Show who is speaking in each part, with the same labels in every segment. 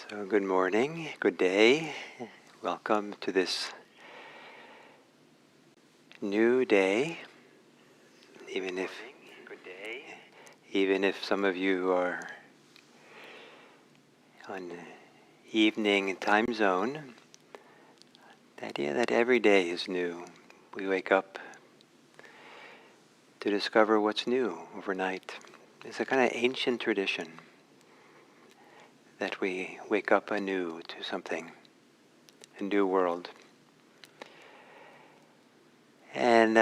Speaker 1: So good morning, good day. Welcome to this new day. Even if some of you are on evening time zone, the idea that every day is new. We wake up to discover what's new overnight. It's a kind of ancient tradition that we wake up anew to something, a new world. And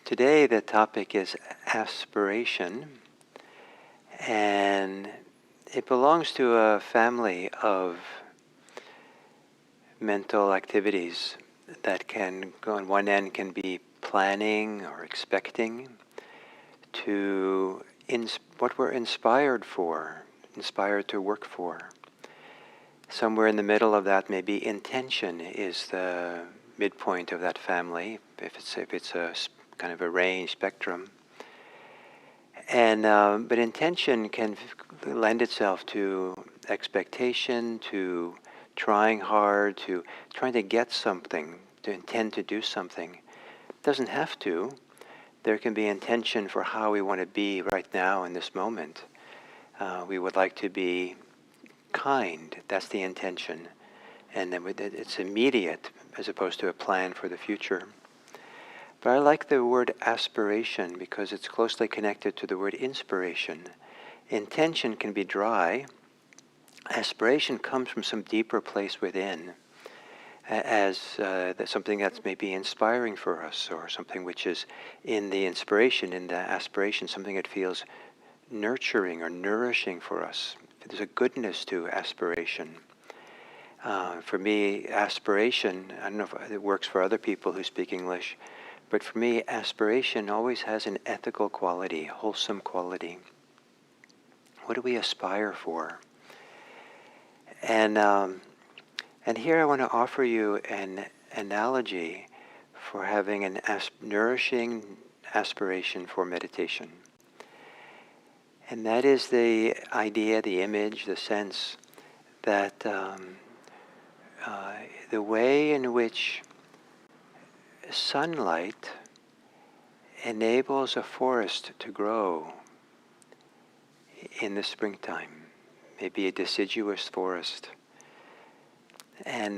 Speaker 1: today the topic is aspiration, and it belongs to a family of mental activities that can go on one end can be planning or expecting to what we're inspired to work for. Somewhere in the middle of that, maybe intention is the midpoint of that family, if it's a kind of a range spectrum. And but intention can lend itself to expectation, to trying hard, to trying to get something, to intend to do something. It doesn't have to. There can be intention for how we want to be right now in this moment. We would like to be kind. That's the intention. And then it's immediate as opposed to a plan for the future. But I like the word aspiration because it's closely connected to the word inspiration. Intention can be dry. Aspiration comes from some deeper place within, as something that's maybe inspiring for us, or something which is in the inspiration, in the aspiration, something that feels nurturing or nourishing for us. There's a goodness to aspiration. For me, aspiration, I don't know if it works for other people who speak English, but for me, aspiration always has an ethical quality, a wholesome quality. What do we aspire for? And here I want to offer you an analogy for having an nourishing aspiration for meditation. And that is the idea, the image, the sense that the way in which sunlight enables a forest to grow in the springtime, maybe a deciduous forest, and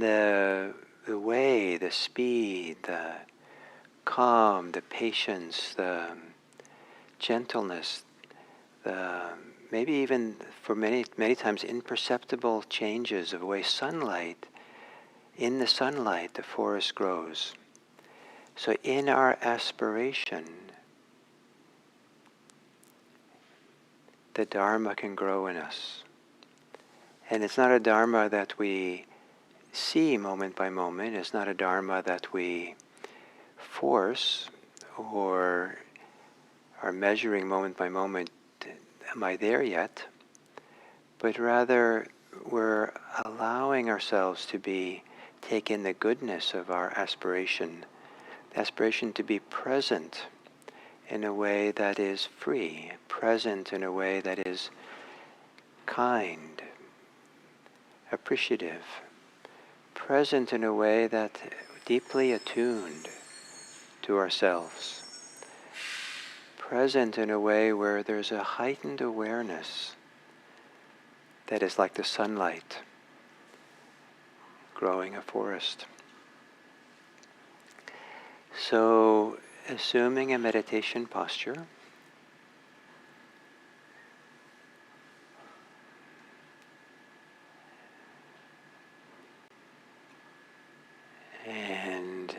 Speaker 1: the way, the speed, the calm, the patience, the gentleness, the maybe even for many times imperceptible changes of the way in the sunlight the forest grows. So in our aspiration, the Dharma can grow in us. And it's not a Dharma that we see moment by moment. It's not a Dharma that we force or are measuring moment by moment. Am I there yet? But rather, we're allowing ourselves to take in the goodness of our aspiration to be present in a way that is free, present in a way that is kind, appreciative, present in a way that deeply attuned to ourselves, present in a way where there's a heightened awareness that is like the sunlight growing a forest. So, assuming a meditation posture, and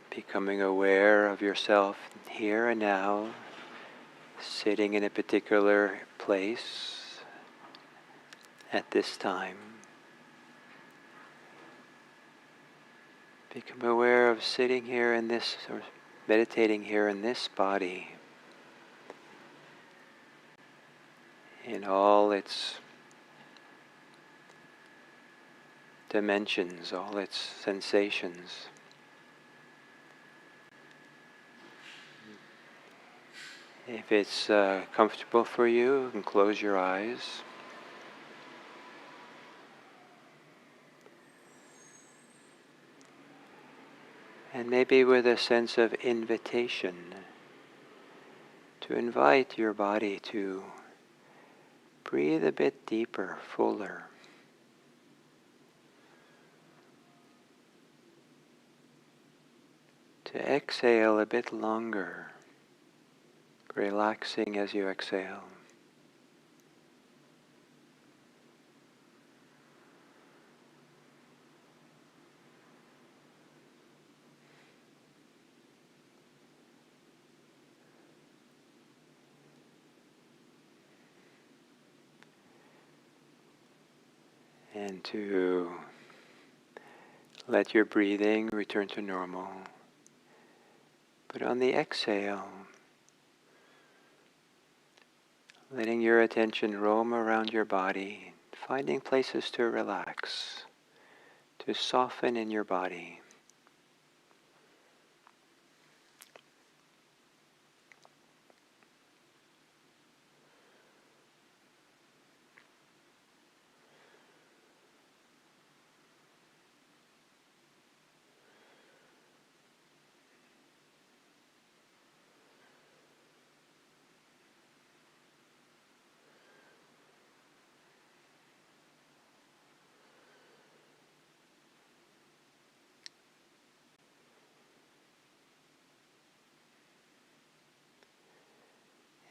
Speaker 1: becoming aware of yourself here and now, sitting in a particular place at this time. Become aware of sitting here in this, or meditating here in this body, in all its dimensions, all its sensations. If it's comfortable for you, you can close your eyes. And maybe with a sense of invitation, to invite your body to breathe a bit deeper, fuller. To exhale a bit longer, relaxing as you exhale. And to let your breathing return to normal. But on the exhale, letting your attention roam around your body, finding places to relax, to soften in your body.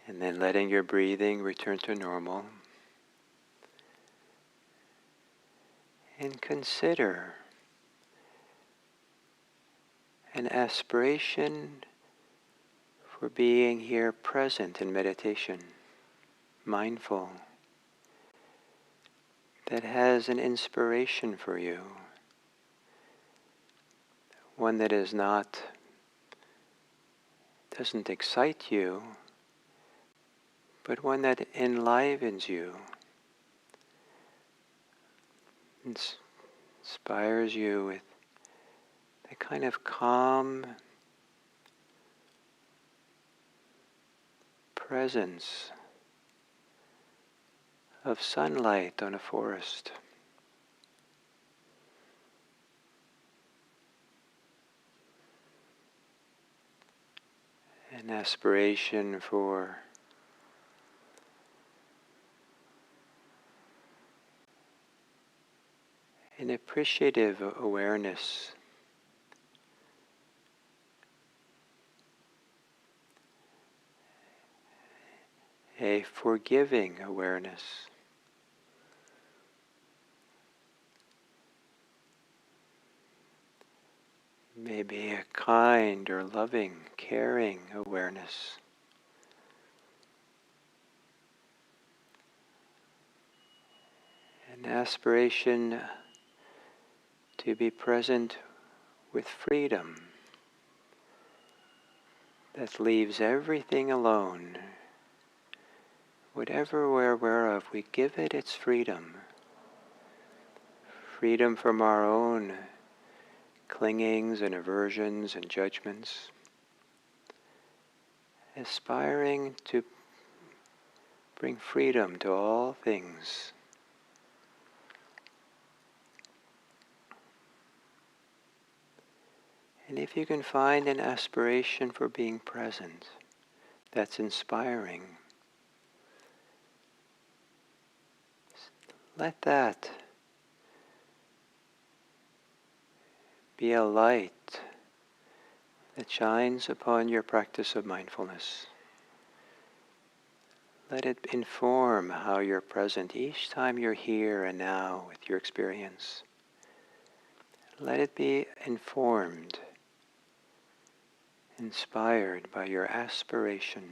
Speaker 1: And then letting your breathing return to normal. And consider an aspiration for being here present in meditation, mindful, that has an inspiration for you, one that doesn't excite you, but one that enlivens you, inspires you with a kind of calm presence of sunlight on a forest. An aspiration for an appreciative awareness, a forgiving awareness, maybe a kind or loving, caring awareness. An aspiration to be present with freedom that leaves everything alone. Whatever we're aware of, we give it its freedom. Freedom from our own clingings and aversions and judgments. Aspiring to bring freedom to all things. And if you can find an aspiration for being present that's inspiring, let that be a light that shines upon your practice of mindfulness. Let it inform how you're present each time you're here and now with your experience. Let it be informed, inspired by your aspiration.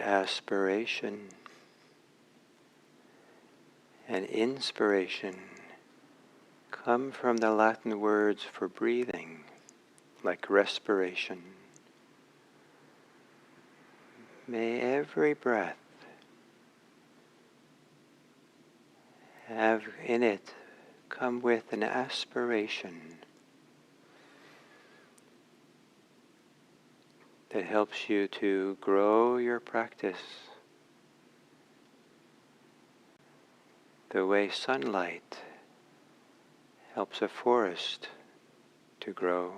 Speaker 1: aspiration and inspiration come from the Latin words for breathing, like respiration. May every breath have in it come with an aspiration that helps you to grow your practice the way sunlight helps a forest to grow.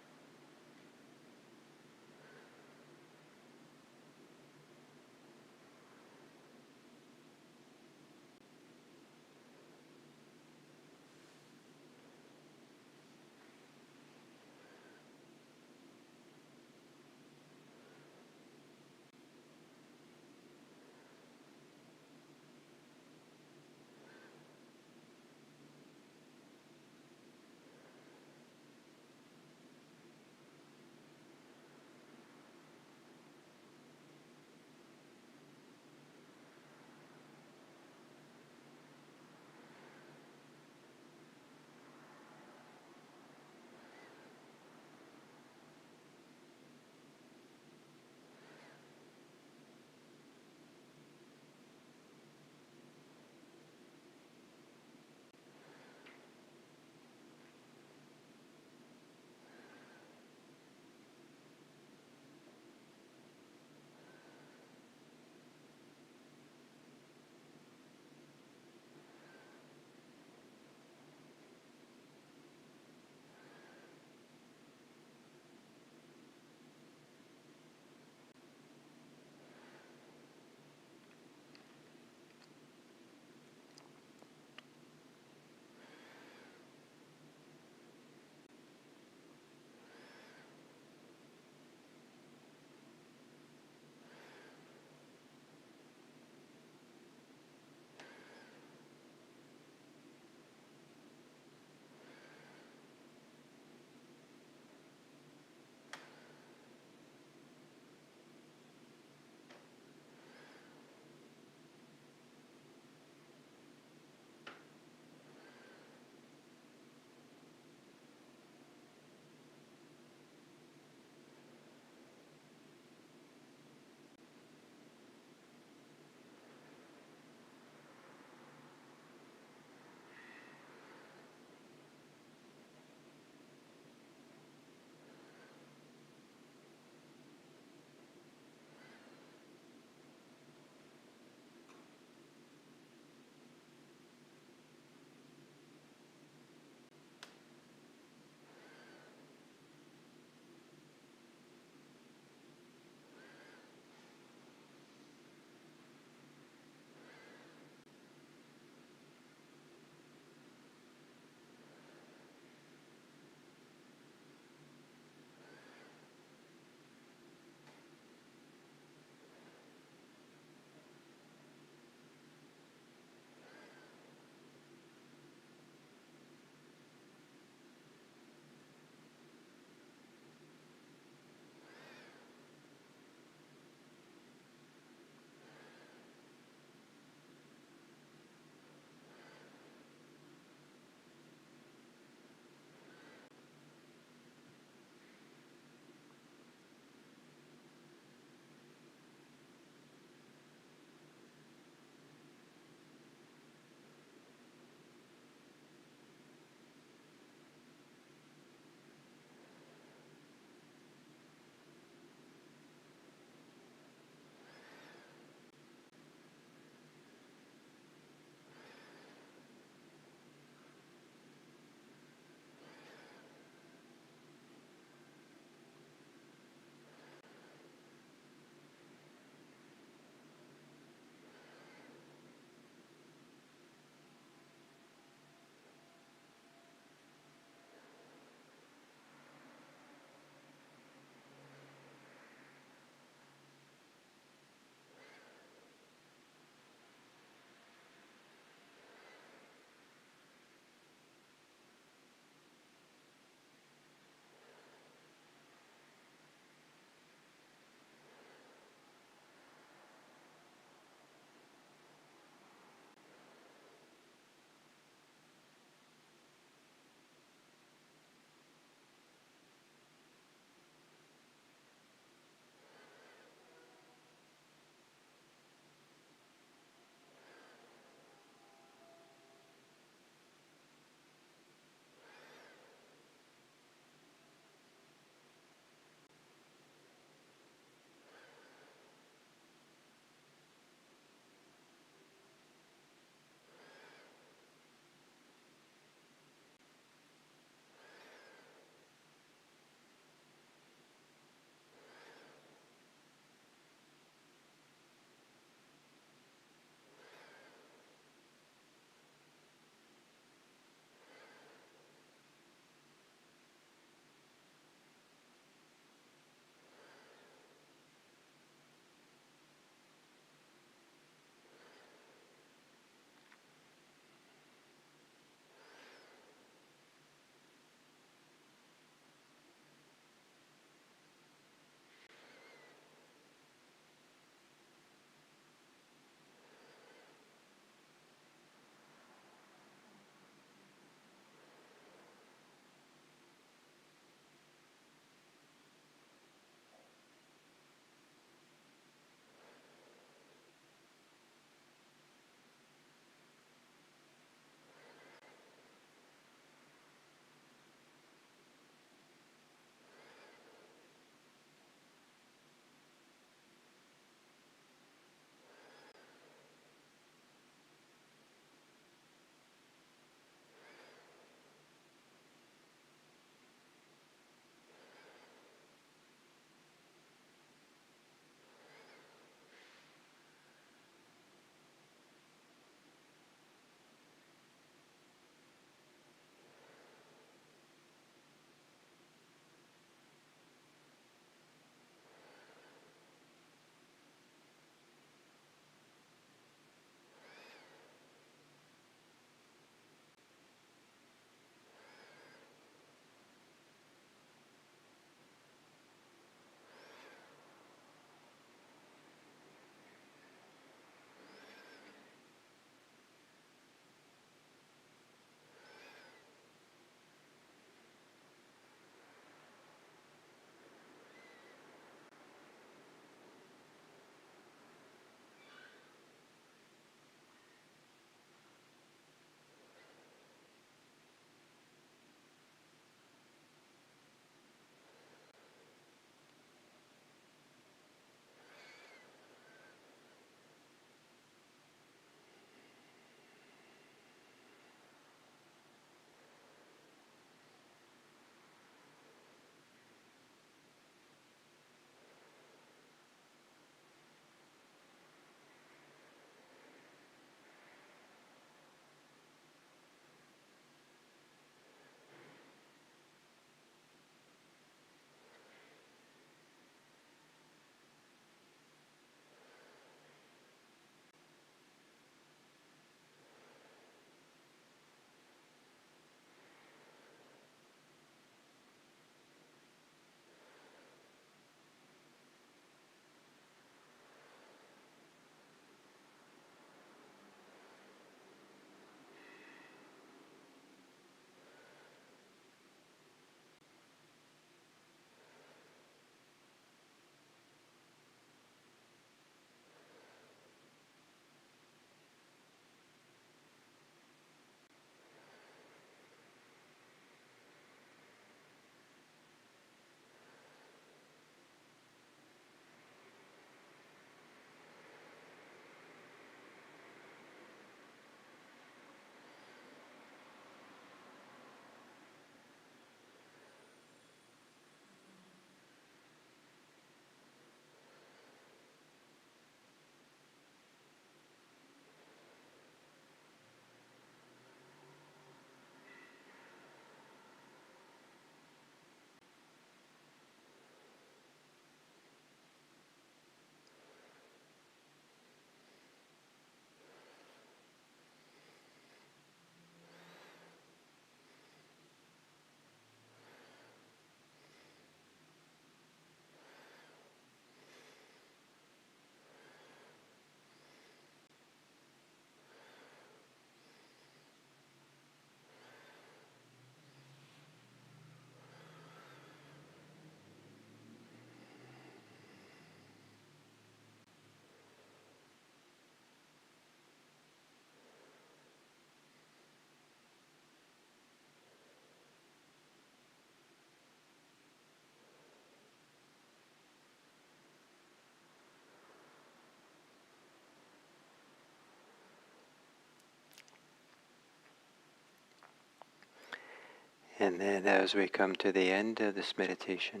Speaker 1: And then as we come to the end of this meditation,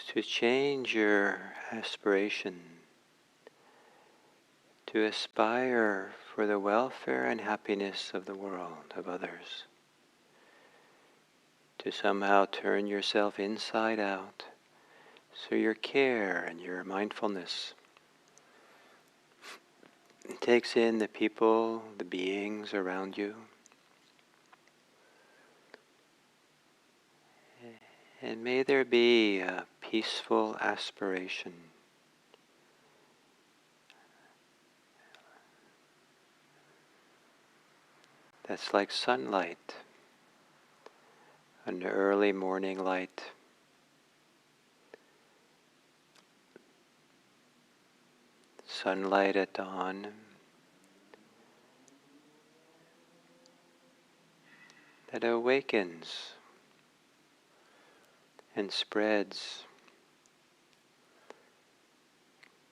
Speaker 1: to change your aspiration, to aspire for the welfare and happiness of the world, of others, to somehow turn yourself inside out, so your care and your mindfulness takes in the people, the beings around you, and may there be a peaceful aspiration that's like sunlight, an early morning light, sunlight at dawn, that awakens and spreads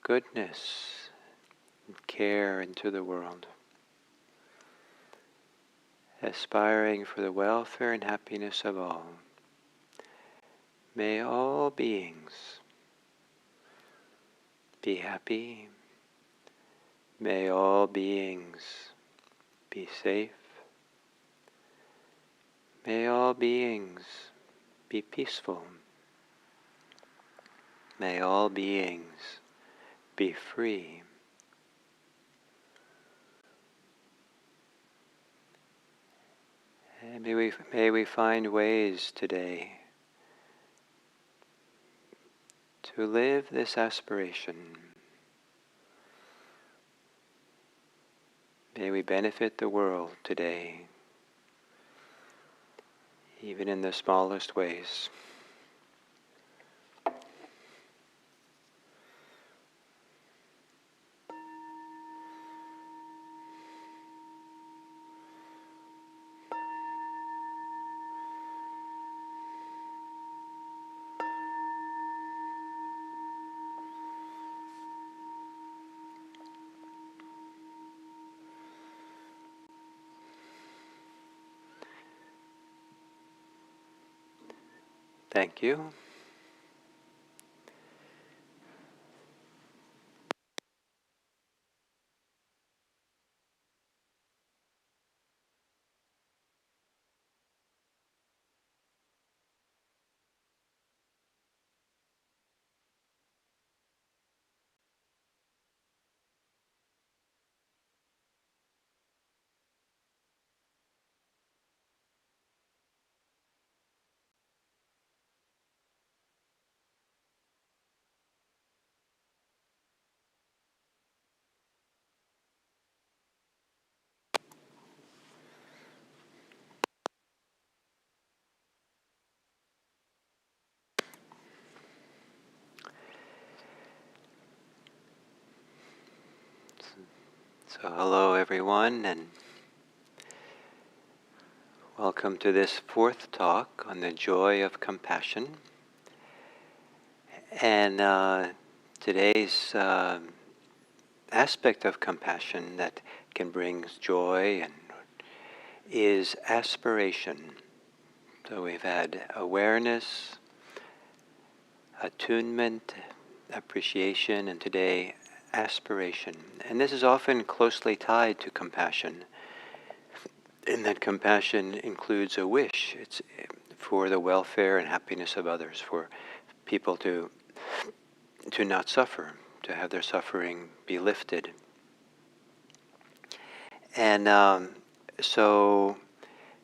Speaker 1: goodness and care into the world, aspiring for the welfare and happiness of all. May all beings be happy. May all beings be safe. May all beings be peaceful. May all beings be free. And may we find ways today to live this aspiration. May we benefit the world today, even in the smallest ways. Thank you. So hello everyone, and welcome to this fourth talk on the joy of compassion. And today's aspect of compassion that can bring joy and is aspiration. So we've had awareness, attunement, appreciation, and today aspiration. And this is often closely tied to compassion, in that compassion includes a wish. It's for the welfare and happiness of others, for people to not suffer, to have their suffering be lifted. And so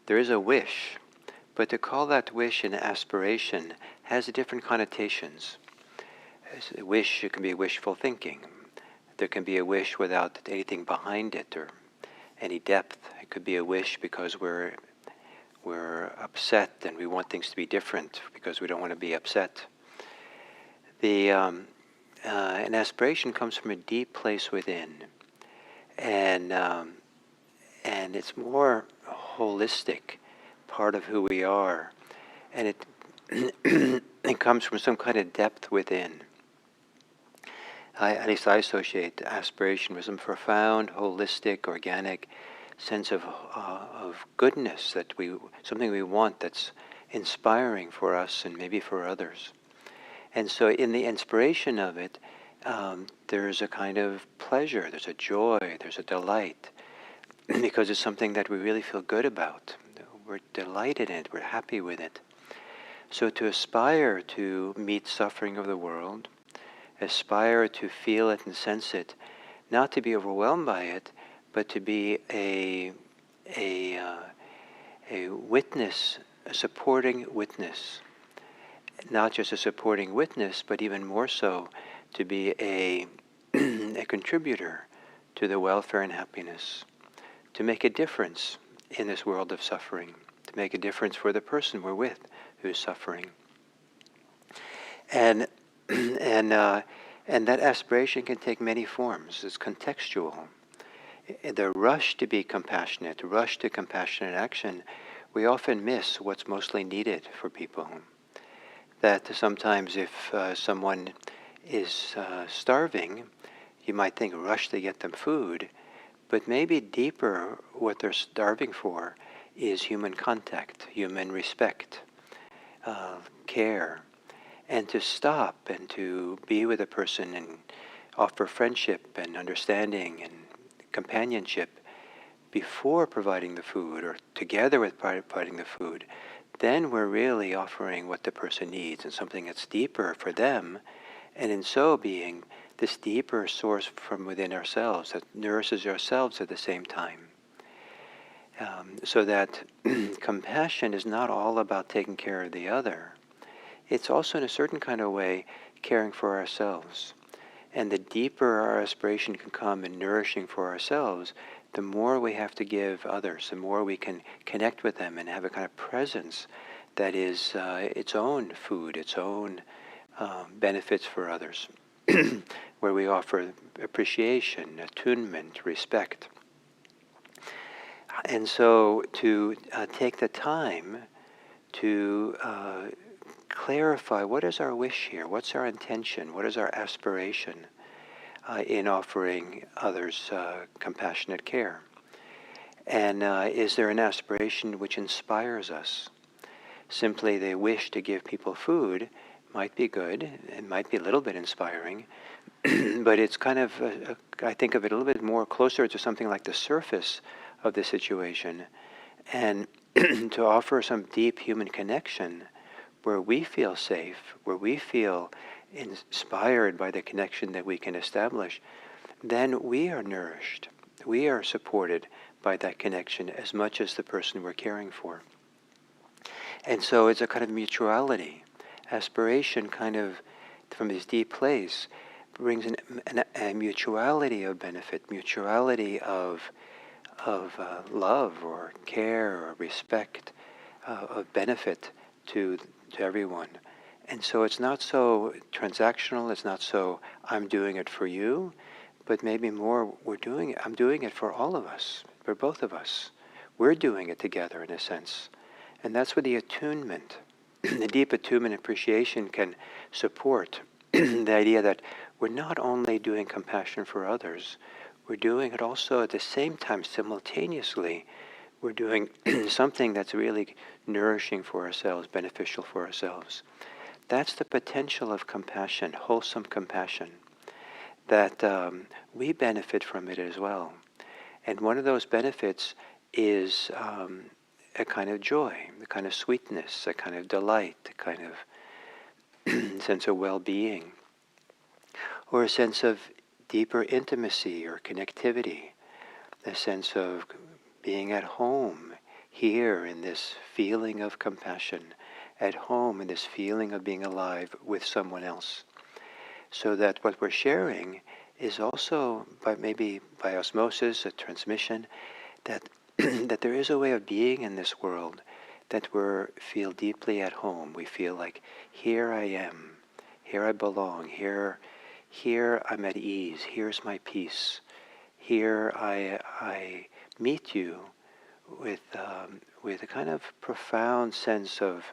Speaker 1: there is a wish, but to call that wish an aspiration has different connotations. As a wish, it can be wishful thinking. There can be a wish without anything behind it or any depth. It could be a wish because we're upset and we want things to be different because we don't want to be upset. An aspiration comes from a deep place within, and it's more holistic, part of who we are, and it it comes from some kind of depth within. At least I associate aspiration with some profound, holistic, organic sense of goodness, something we want that's inspiring for us and maybe for others. And so in the inspiration of it, there's a kind of pleasure, there's a joy, there's a delight, because it's something that we really feel good about. We're delighted in it, we're happy with it. So to aspire to meet suffering of the world, aspire to feel it and sense it, not to be overwhelmed by it, but to be a witness, a supporting witness. Not just a supporting witness, but even more so, to be a contributor to the welfare and happiness, to make a difference in this world of suffering, to make a difference for the person we're with who's suffering. And and that aspiration can take many forms. It's contextual. The rush to be compassionate, rush to compassionate action, we often miss what's mostly needed for people. That sometimes if someone is starving, you might think rush to get them food, but maybe deeper what they're starving for is human contact, human respect, care, and to stop and to be with a person and offer friendship and understanding and companionship before providing the food or together with providing the food, then we're really offering what the person needs and something that's deeper for them, and in so being, this deeper source from within ourselves that nourishes ourselves at the same time. So that compassion is not all about taking care of the other. It's also in a certain kind of way caring for ourselves. And the deeper our aspiration can come in nourishing for ourselves, the more we have to give others, the more we can connect with them and have a kind of presence that is its own food, its own benefits for others, where we offer appreciation, attunement, respect. And so to take the time to clarify what is our wish here, what's our intention, what is our aspiration in offering others compassionate care. And is there an aspiration which inspires us? Simply the wish to give people food might be good, it might be a little bit inspiring, but it's kind of, I think of it a little bit more closer to something like the surface of the situation, and to offer some deep human connection where we feel safe, where we feel inspired by the connection that we can establish, then we are nourished. We are supported by that connection as much as the person we're caring for. And so it's a kind of mutuality. Aspiration kind of, from this deep place, brings a mutuality of benefit, mutuality of love or care or respect, of benefit to everyone. And so it's not so transactional, it's not so I'm doing it for you, but maybe more I'm doing it for all of us, for both of us. We're doing it together in a sense. And that's where the attunement, the deep attunement appreciation can support the idea that we're not only doing compassion for others, we're doing it also at the same time, simultaneously, we're doing something that's really nourishing for ourselves, beneficial for ourselves. That's the potential of compassion, wholesome compassion, that we benefit from it as well. And one of those benefits is a kind of joy, a kind of sweetness, a kind of delight, a kind of sense of well-being, or a sense of deeper intimacy or connectivity, a sense of being at home here in this feeling of compassion, at home in this feeling of being alive with someone else. So that what we're sharing is also, maybe by osmosis, a transmission, that that there is a way of being in this world that we feel deeply at home. We feel like, here I am, here I belong, here I'm at ease, here's my peace, here I meet you with a kind of profound sense of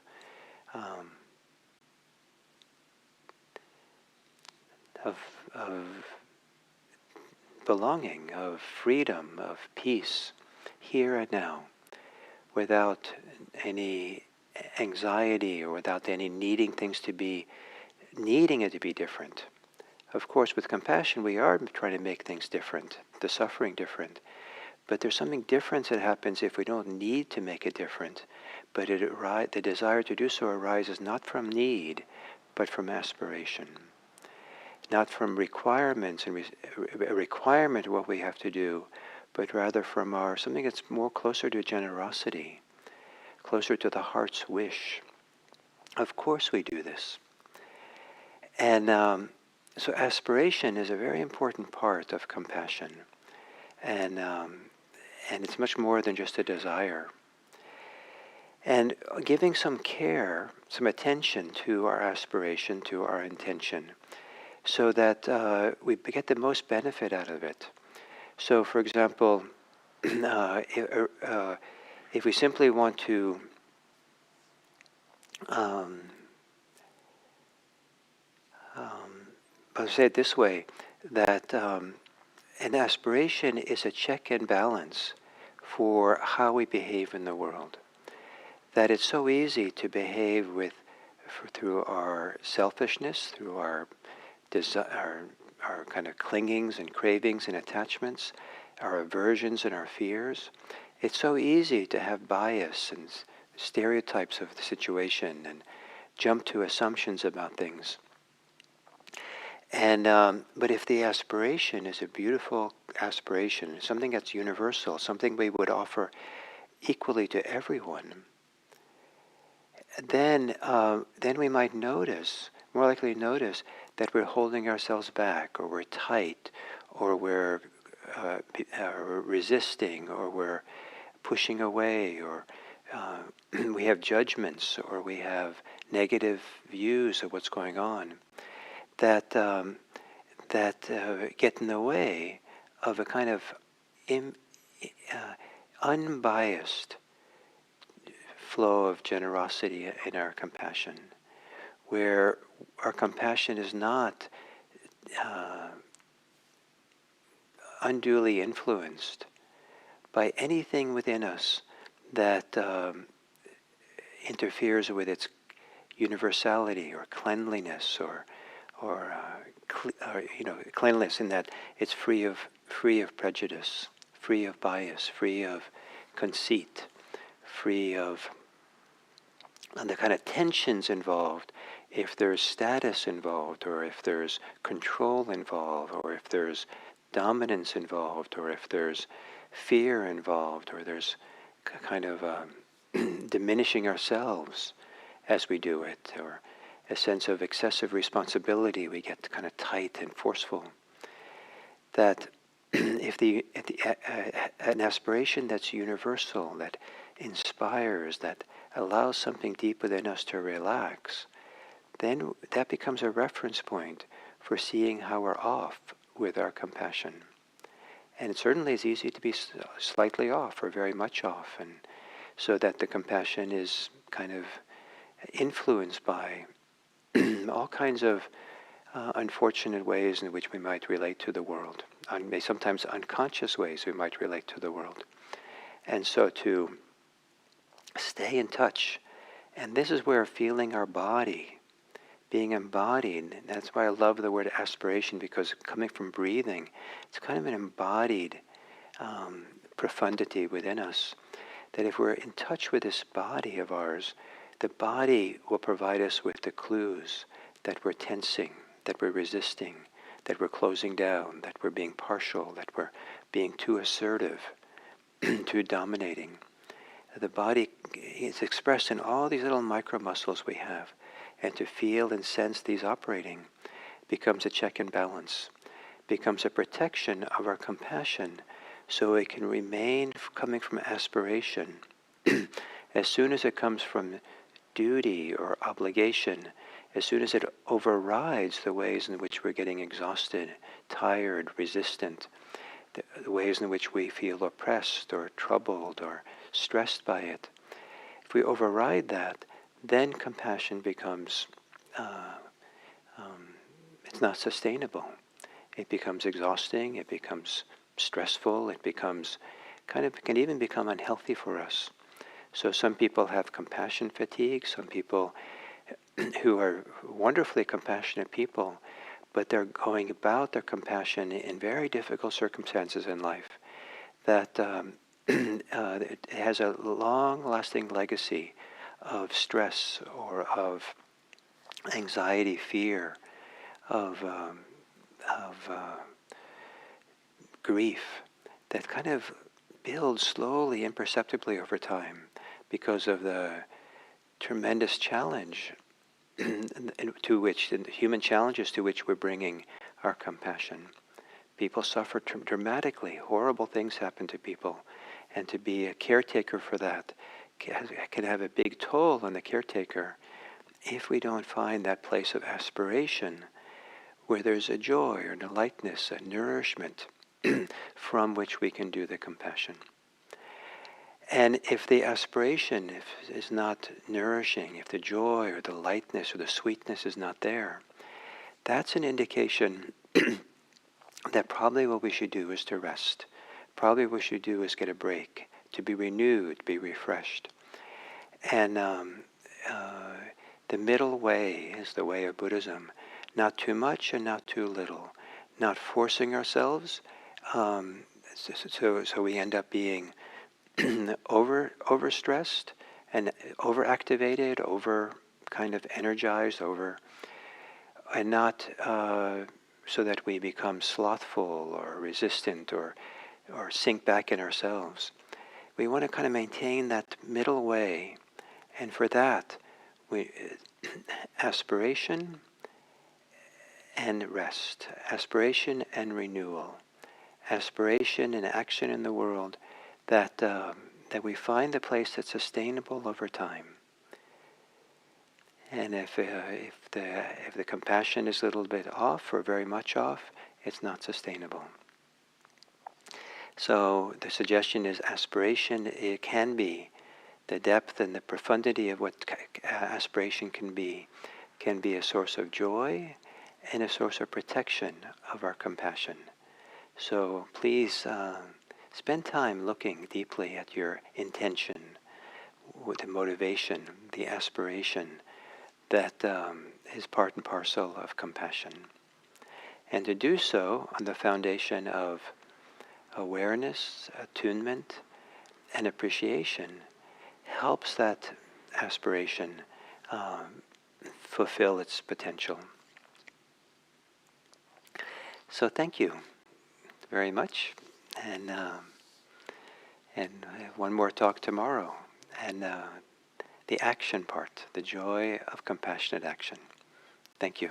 Speaker 1: belonging, of freedom, of peace, here and now, without any anxiety or without any needing it to be different. Of course, with compassion, we are trying to make things different, the suffering different. But there's something different that happens if we don't need to make it different. But the desire to do so arises not from need, but from aspiration. Not from requirements and a requirement of what we have to do, but rather from something that's more closer to generosity, closer to the heart's wish. Of course we do this. And so aspiration is a very important part of compassion. And it's much more than just a desire. And giving some care, some attention to our aspiration, to our intention, so that we get the most benefit out of it. So, for example, if we simply want to I'll say it this way, that an aspiration is a check and balance for how we behave in the world. That it's so easy to behave through our selfishness, through our kind of clingings and cravings and attachments, our aversions and our fears. It's so easy to have bias and stereotypes of the situation and jump to assumptions about things. And but if the aspiration is a beautiful aspiration, something that's universal, something we would offer equally to everyone, then we might more likely notice that we're holding ourselves back, or we're tight, or we're resisting, or we're pushing away, or we have judgments, or we have negative views of what's going on, that get in the way of a kind of unbiased flow of generosity in our compassion, where our compassion is not unduly influenced by anything within us that interferes with its universality or cleanliness or cleanliness, in that it's free of prejudice, free of bias, free of conceit, free of the kind of tensions involved if there's status involved, or if there's control involved, or if there's dominance involved, or if there's fear involved, or there's kind of diminishing ourselves as we do it, or a sense of excessive responsibility. We get kind of tight and forceful. That if an aspiration that's universal, that inspires, that allows something deep within us to relax, then that becomes a reference point for seeing how we're off with our compassion. And it certainly is easy to be slightly off or very much off, and so that the compassion is kind of influenced by all kinds of unfortunate ways in which we might relate to the world, sometimes unconscious ways we might relate to the world. And so to stay in touch, and this is where feeling our body, being embodied, that's why I love the word aspiration, because coming from breathing, it's kind of an embodied profundity within us, that if we're in touch with this body of ours, the body will provide us with the clues that we're tensing, that we're resisting, that we're closing down, that we're being partial, that we're being too assertive, too dominating. The body is expressed in all these little micro muscles we have, and to feel and sense these operating becomes a check and balance, becomes a protection of our compassion, so it can remain coming from aspiration. As soon as it comes from duty or obligation, as soon as it overrides the ways in which we're getting exhausted, tired, resistant, the ways in which we feel oppressed or troubled or stressed by it, if we override that, then compassion becomes, it's not sustainable. It becomes exhausting, it becomes stressful, it becomes kind of can even become unhealthy for us. So some people have compassion fatigue, some people who are wonderfully compassionate people, but they're going about their compassion in very difficult circumstances in life that it has a long-lasting legacy of stress or of anxiety, fear, of grief that kind of builds slowly, imperceptibly over time because of the tremendous challenge to which, the human challenges to which we're bringing our compassion. People suffer dramatically. Horrible things happen to people. And to be a caretaker for that can have a big toll on the caretaker if we don't find that place of aspiration where there's a joy or a lightness, a nourishment from which we can do the compassion. And if the aspiration is not nourishing, if the joy or the lightness or the sweetness is not there, that's an indication that probably what we should do is to rest. Probably what we should do is get a break, to be renewed, be refreshed. And the middle way is the way of Buddhism. Not too much and not too little. Not forcing ourselves, so we end up being overstressed and overactivated, over kind of energized, and not so that we become slothful or resistant or sink back in ourselves. We want to kind of maintain that middle way, and for that, aspiration and rest, aspiration and renewal, aspiration and action in the world, that we find a place that's sustainable over time. And if the compassion is a little bit off or very much off, it's not sustainable. So the suggestion is aspiration. It can be the depth and the profundity of what aspiration can be a source of joy and a source of protection of our compassion. So please spend time looking deeply at your intention, with the motivation, the aspiration that is part and parcel of compassion. And to do so on the foundation of awareness, attunement, and appreciation helps that aspiration fulfill its potential. So thank you very much, and one more talk tomorrow, and the action part, the joy of compassionate action. Thank you.